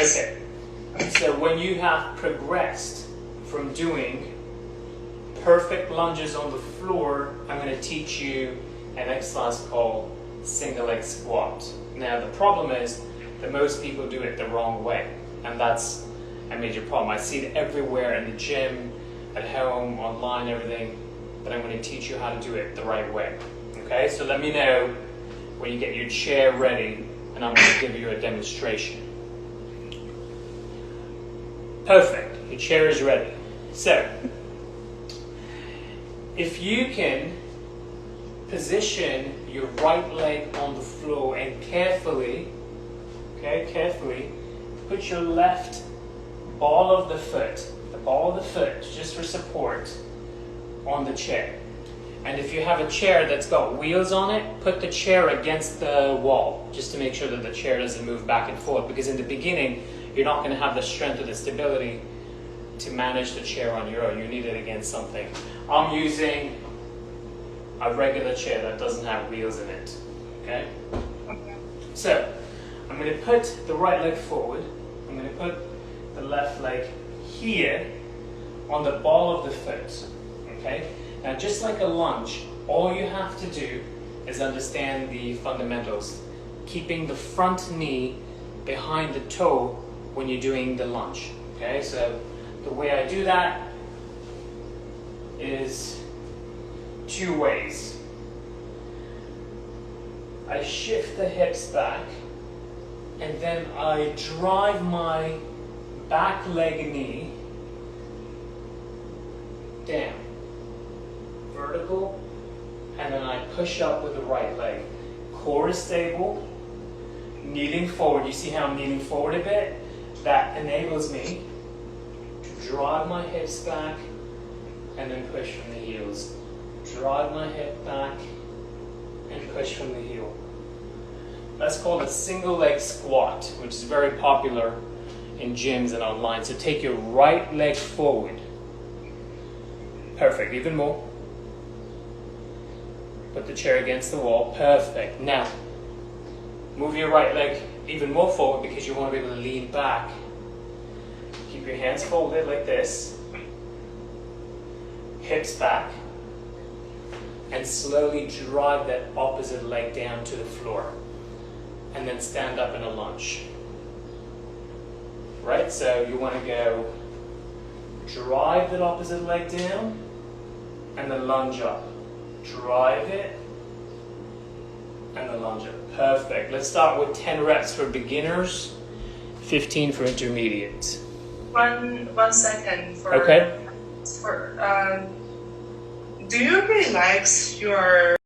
Okay. So when you have progressed from doing perfect lunges on the floor, I'm going to teach you an exercise called single leg squat. Now the problem is that most people do it the wrong way, and that's a major problem. I see it everywhere in the gym, at home, online, everything, but I'm going to teach you how to do it the right way. Okay, so let me know when you get your chair ready, and I'm going to give you a demonstration. Perfect, your chair is ready. So, if you can position your right leg on the floor and carefully put your left ball of the foot, just for support, on the chair. And if you have a chair that's got wheels on it, put the chair against the wall, just to make sure that the chair doesn't move back and forth, because in the beginning, you're not going to have the strength or the stability to manage the chair on your own. You need it against something. I'm using a regular chair that doesn't have wheels in it. Okay? So, I'm going to put the right leg forward. I'm going to put the left leg here on the ball of the foot. Okay? Now, just like a lunge, all you have to do is understand the fundamentals. Keeping the front knee behind the toe when you're doing the lunge. Okay? So, the way I do that is two ways. I shift the hips back, and then I drive my back leg knee down, vertical, and then I push up with the right leg. Core is stable, kneeling forward. You see how I'm kneeling forward a bit? That enables me to drive my hips back and then push from the heels. Drive my hip back and push from the heel. That's called a single leg squat, which is very popular in gyms and online. So take your right leg forward. Perfect, even more. Put the chair against the wall, perfect. Now, move your right leg even more forward because you want to be able to lean back. Keep your hands folded like this. Hips back. And slowly drive that opposite leg down to the floor. And then stand up in a lunge. Right, so you want to go drive that opposite leg down and then lunge up. Drive it and then lunge up. Perfect. Let's start with 10 reps for beginners, 15 for intermediate. One second for okay. Do you relax your